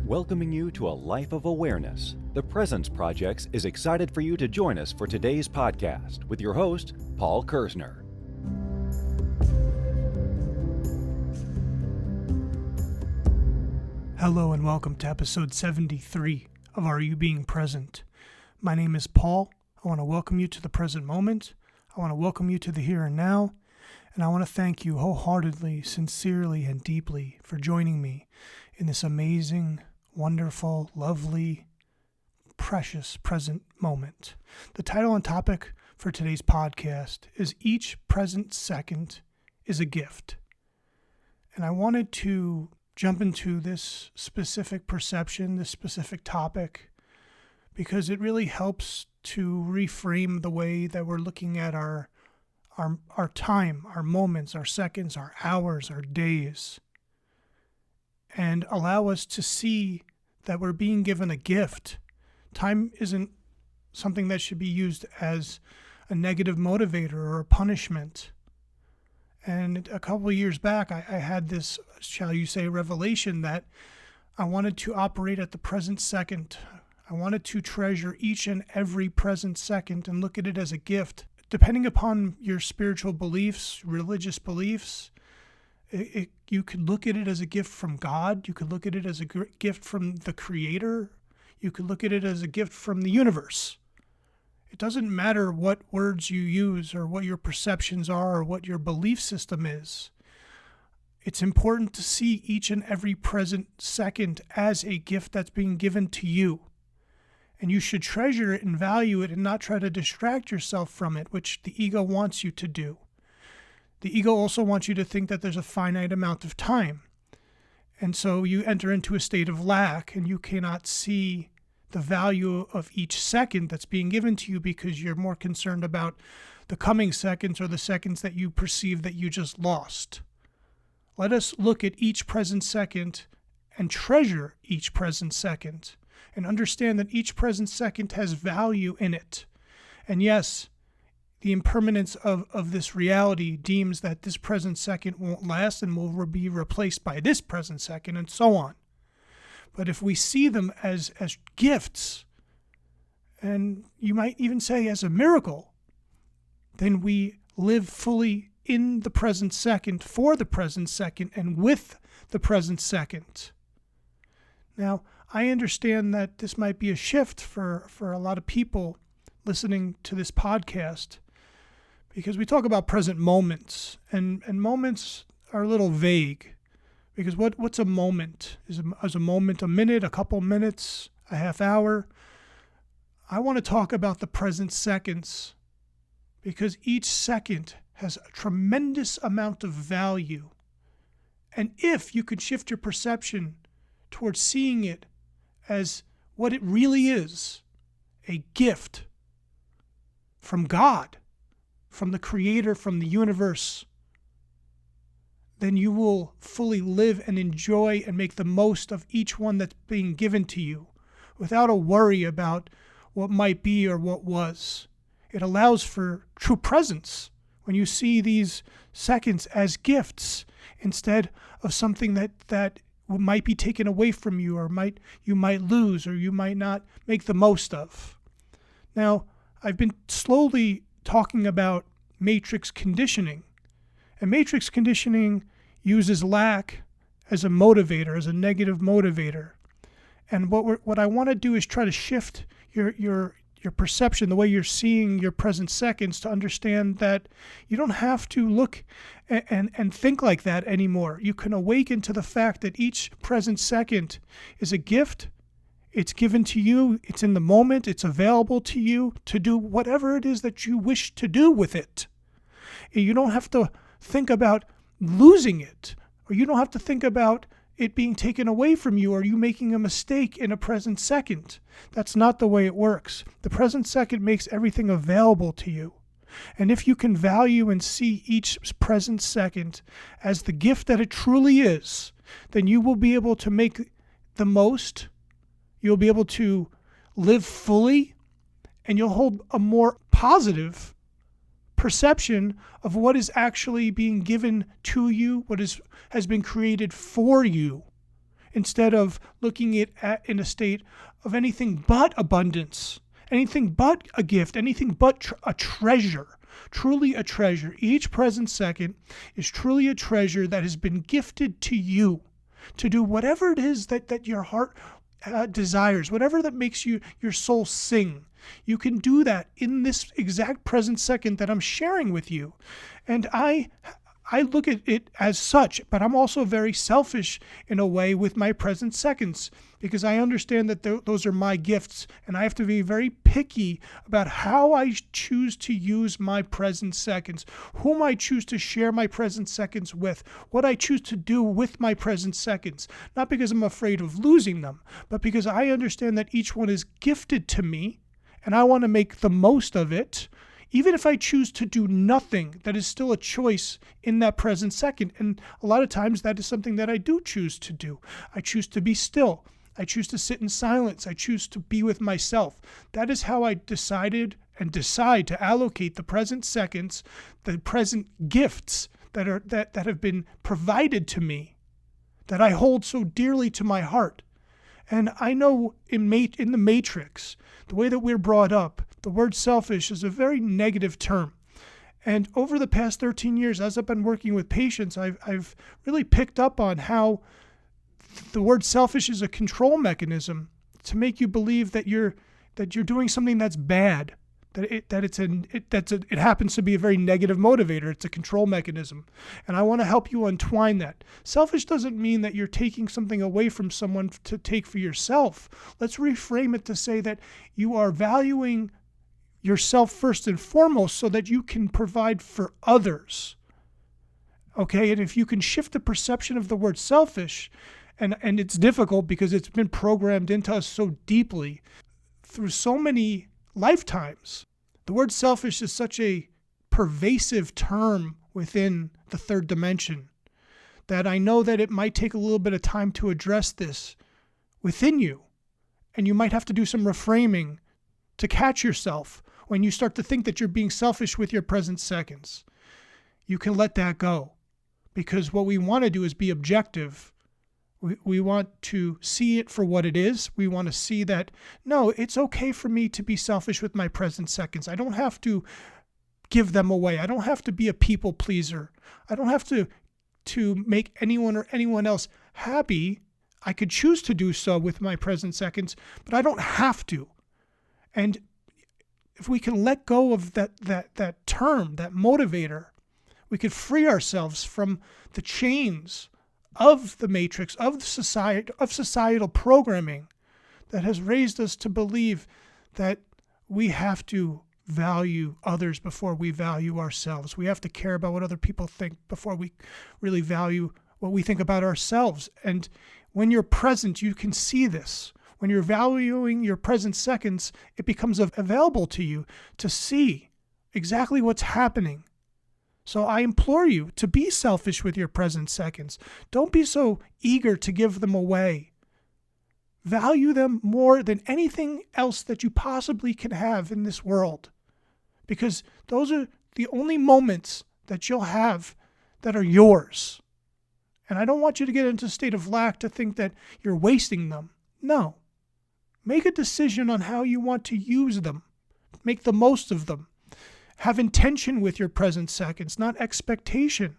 Welcoming you to a life of awareness, the Presence Project is excited for you to join us for today's podcast with your host, Paul Kersner. Hello and welcome to episode 73 of Are You Being Present? My name is Paul. I want to welcome you to the present moment. I want to welcome you to the here and now. And I want to thank you wholeheartedly, sincerely, and deeply for joining me in this amazing, wonderful, lovely, precious present moment. The title and topic for today's podcast is Each Present Second is a Gift. And I wanted to jump into this specific perception, this specific topic, because it really helps to reframe the way that we're looking at our time, our moments, our seconds, our hours, our days, and allow us to see that we're being given a gift. Time isn't something that should be used as a negative motivator or a punishment. And a couple of years back, I had this, shall you say, revelation that I wanted to operate at the present second. I wanted to treasure each and every present second and look at it as a gift. Depending upon your spiritual beliefs, religious beliefs, you could look at it as a gift from God. You could look at it as a gift from the Creator. You could look at it as a gift from the universe. It doesn't matter what words you use or what your perceptions are or what your belief system is. It's important to see each and every present second as a gift that's being given to you. And you should treasure it and value it and not try to distract yourself from it, which the ego wants you to do. The ego also wants you to think that there's a finite amount of time. And so you enter into a state of lack and you cannot see the value of each second that's being given to you because you're more concerned about the coming seconds or the seconds that you perceive that you just lost. Let us look at each present second and treasure each present second and understand that each present second has value in it. And yes, the impermanence of this reality deems that this present second won't last and will be replaced by this present second and so on. But if we see them as gifts, and you might even say as a miracle, then we live fully in the present second, for the present second, and with the present second. Now, I understand that this might be a shift for a lot of people listening to this podcast, because we talk about present moments, and moments are a little vague. Because what's a moment? Is a moment a minute, a couple minutes, a half hour? I want to talk about the present seconds, because each second has a tremendous amount of value. And if you could shift your perception towards seeing it as what it really is, a gift from God, from the Creator, from the universe, then you will fully live and enjoy and make the most of each one that's being given to you without a worry about what might be or what was. It allows for true presence when you see these seconds as gifts instead of something that might be taken away from you or you might lose or you might not make the most of. Now, I've been slowly talking about matrix conditioning. And matrix conditioning uses lack as a motivator, as a negative motivator. And what I want to do is try to shift your perception, the way you're seeing your present seconds, to understand that you don't have to look and think like that anymore. You can awaken to the fact that each present second is a gift. It's given to you. It's in the moment. It's available to you to do whatever it is that you wish to do with it. You don't have to think about losing it, or you don't have to think about it being taken away from you or you making a mistake in a present second. That's not the way it works. The present second makes everything available to you. And if you can value and see each present second as the gift that it truly is, then you will be able to make the most, you'll be able to live fully, and you'll hold a more positive perception of what is actually being given to you, what has been created for you, instead of looking at in a state of anything but abundance, anything but a gift, anything but a treasure, truly a treasure. Each present second is truly a treasure that has been gifted to you to do whatever it is that your heart desires, whatever that makes your soul sing. You can do that in this exact present second that I'm sharing with you. And I look at it as such, but I'm also very selfish in a way with my present seconds, because I understand that those are my gifts, and I have to be very picky about how I choose to use my present seconds, whom I choose to share my present seconds with, what I choose to do with my present seconds, not because I'm afraid of losing them, but because I understand that each one is gifted to me, and I want to make the most of it. Even if I choose to do nothing, that is still a choice in that present second. And a lot of times that is something that I do choose to do. I choose to be still. I choose to sit in silence. I choose to be with myself. That is how I decided and decide to allocate the present seconds, the present gifts that have been provided to me, that I hold so dearly to my heart. And I know in the Matrix, the way that we're brought up, the word selfish is a very negative term. And over the past 13 years, as I've been working with patients, I've really picked up on how the word selfish is a control mechanism to make you believe that you're doing something that's bad, it happens to be a very negative motivator. It's a control mechanism. And I want to help you untwine that. Selfish doesn't mean that you're taking something away from someone to take for yourself. Let's reframe it to say that you are valuing yourself first and foremost so that you can provide for others. Okay, and if you can shift the perception of the word selfish, and it's difficult because it's been programmed into us so deeply through so many lifetimes. The word selfish is such a pervasive term within the third dimension that I know that it might take a little bit of time to address this within you. And you might have to do some reframing to catch yourself when you start to think that you're being selfish with your present seconds. You can let that go, because what we want to do is be objective. We want to see it for what it is. We want to see that, no, it's okay for me to be selfish with my present seconds. I don't have to give them away. I don't have to be a people pleaser. I don't have to make anyone or anyone else happy. I could choose to do so with my present seconds, but I don't have to. And if we can let go of that term, that motivator, we could free ourselves from the chains of the matrix, of societal programming that has raised us to believe that we have to value others before we value ourselves. We have to care about what other people think before we really value what we think about ourselves. And when you're present, you can see this. When you're valuing your present seconds, it becomes available to you to see exactly what's happening. So I implore you to be selfish with your present seconds. Don't be so eager to give them away. Value them more than anything else that you possibly can have in this world, because those are the only moments that you'll have that are yours. And I don't want you to get into a state of lack to think that you're wasting them. No. Make a decision on how you want to use them. Make the most of them. Have intention with your present seconds, not expectation.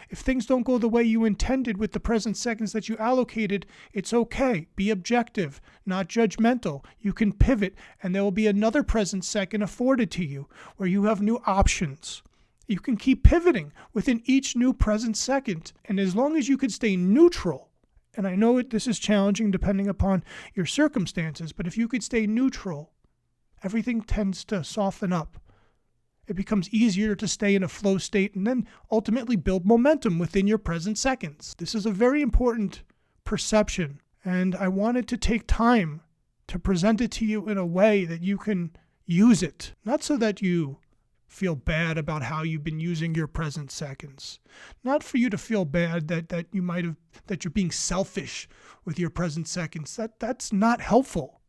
If things don't go the way you intended with the present seconds that you allocated, it's okay. Be objective, not judgmental. You can pivot, and there will be another present second afforded to you where you have new options. You can keep pivoting within each new present second. And as long as you can stay neutral, and I know this is challenging depending upon your circumstances, but if you could stay neutral, everything tends to soften up. It becomes easier to stay in a flow state and then ultimately build momentum within your present seconds. This is a very important perception, and I wanted to take time to present it to you in a way that you can use it, not so that you feel bad about how you've been using your present seconds, not for you to feel bad that you're being selfish with your present seconds. That's not helpful.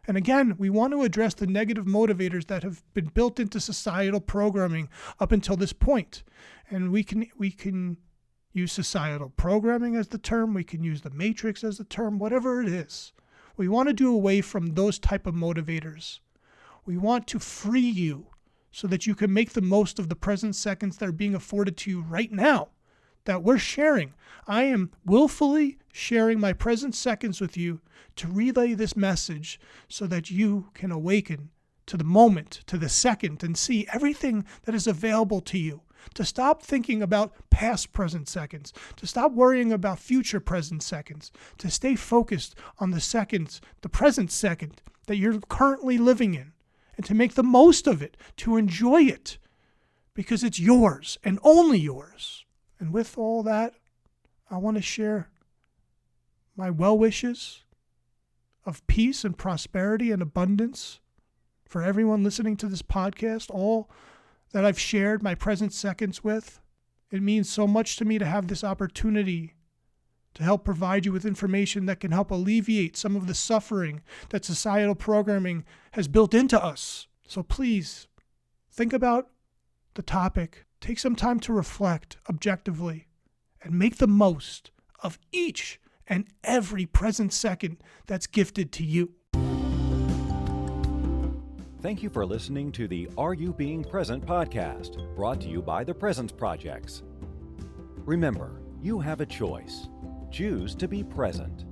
And again, we want to address the negative motivators that have been built into societal programming up until this point. And we can use societal programming as the term. We can use the matrix as the term, whatever it is. We want to do away from those type of motivators. We want to free you so that you can make the most of the present seconds that are being afforded to you right now, that we're sharing. I am willfully sharing my present seconds with you to relay this message so that you can awaken to the moment, to the second, and see everything that is available to you. To stop thinking about past present seconds, to stop worrying about future present seconds, to stay focused on the seconds, the present second that you're currently living in, and to make the most of it, to enjoy it, because it's yours and only yours. And with all that, I want to share my well wishes of peace and prosperity and abundance for everyone listening to this podcast, all that I've shared my present seconds with. It means so much to me to have this opportunity to help provide you with information that can help alleviate some of the suffering that societal programming has built into us. So please, think about the topic. Take some time to reflect objectively and make the most of each and every present second that's gifted to you. Thank you for listening to the Are You Being Present podcast, brought to you by the Presence Projects. Remember, you have a choice. Choose to be present.